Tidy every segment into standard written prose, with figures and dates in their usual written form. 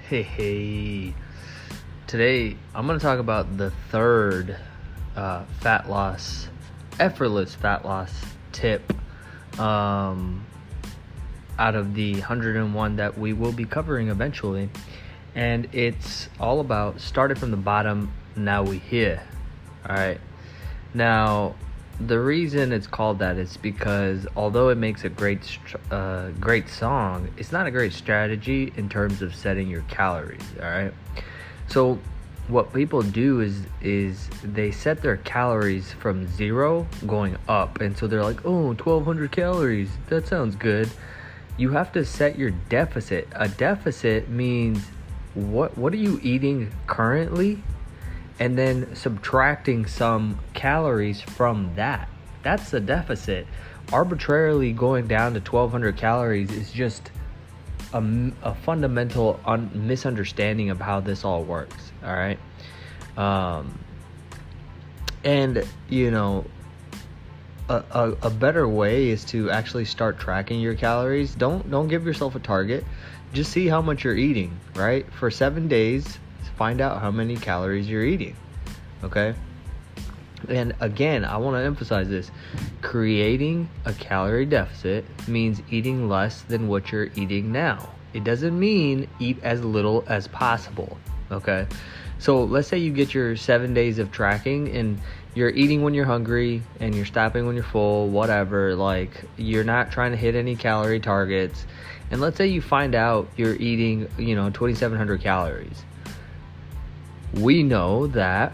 Hey. Today, I'm going to talk about the third effortless fat loss tip out of the 101 that we will be covering eventually. And it's all about started from the bottom, now we here. All right. Now, the reason it's called that is because although it makes a great song, it's not a great strategy in terms of setting your calories. All right. So what people do is they set their calories from 0 going up, and so they're like, 1,200 calories, that sounds good. You have to set your deficit. A deficit means what are you eating currently, and then subtracting some calories from that. That's a deficit. Arbitrarily going down to 1,200 calories is just a fundamental misunderstanding of how this all works. All right. And a better way is to actually start tracking your calories. Don't give yourself a target. Just see how much you're eating, right? For 7 days, find out how many calories you're eating. Okay. And again, I want to emphasize this. Creating a calorie deficit means eating less than what you're eating now. It doesn't mean eat as little as possible. Okay. So let's say you get your 7 days of tracking and you're eating when you're hungry and you're stopping when you're full, whatever. Like, you're not trying to hit any calorie targets. And let's say you find out you're eating, 2,700 calories. We know that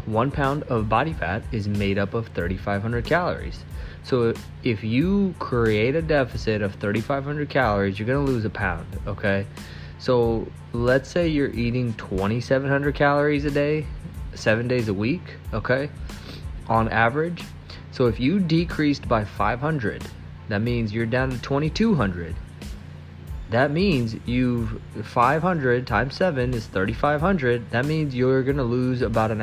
1 pound of body fat is made up of 3,500 calories. So if you create a deficit of 3,500 calories, you're going to lose a pound, okay? So let's say you're eating 2,700 calories a day, 7 days a week, okay, on average. So if you decreased by 500, that means you're down to 2,200. That means 500 times 7 is 3,500. That means you're going to lose about an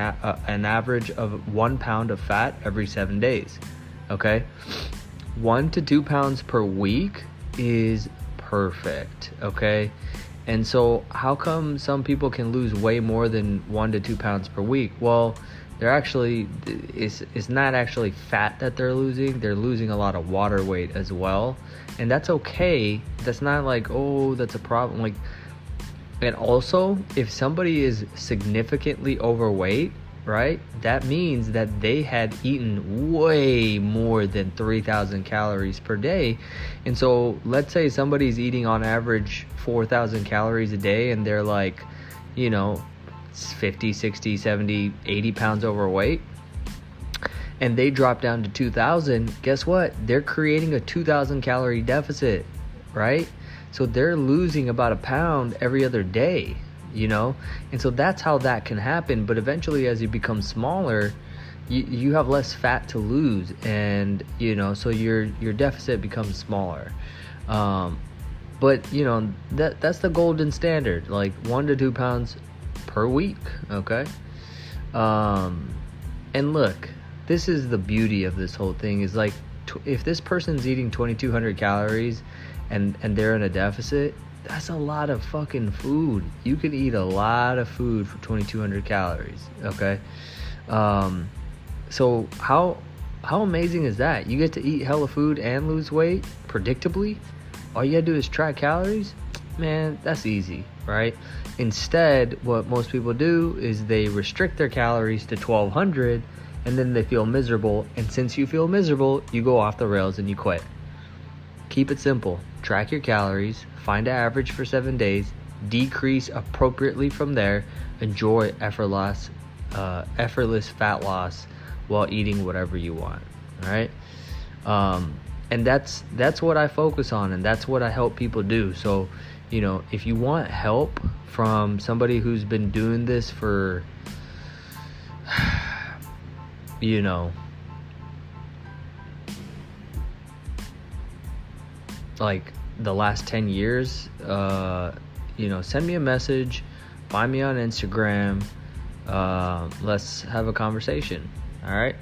average of 1 pound of fat every 7 days. Okay? 1 to 2 pounds per week is perfect. Okay? And so how come some people can lose way more than 1 to 2 pounds per week? Well, it's not actually fat that they're losing. They're losing a lot of water weight as well. And that's okay. That's not like, that's a problem. Like, and also, if somebody is significantly overweight, right, that means that they had eaten way more than 3,000 calories per day. And so let's say somebody's eating on average 4,000 calories a day and they're like, 50, 60, 70, 80 pounds overweight, and they drop down to 2,000, guess what? They're creating a 2,000 calorie deficit, right? So they're losing about a pound every other day, And so that's how that can happen. But eventually, as you become smaller, you have less fat to lose, and, so your deficit becomes smaller. But, that's the golden standard, like 1 to 2 pounds per week, okay? And look, this is the beauty of this whole thing, is like, if this person's eating 2,200 calories and they're in a deficit, that's a lot of fucking food. You can eat a lot of food for 2,200 calories, okay? So how amazing is that? You get to eat hella food and lose weight predictably. All you gotta do is track calories. Man, that's easy, right? Instead, what most people do is they restrict their calories to 1,200, and then they feel miserable. And since you feel miserable, you go off the rails and you quit. Keep it simple. Track your calories, find an average for 7 days, decrease appropriately from there, enjoy effortless fat loss while eating whatever you want, all right? And that's what I focus on, and that's what I help people do. So, if you want help from somebody who's been doing this for, like the last 10 years, send me a message, find me on Instagram, let's have a conversation. All right.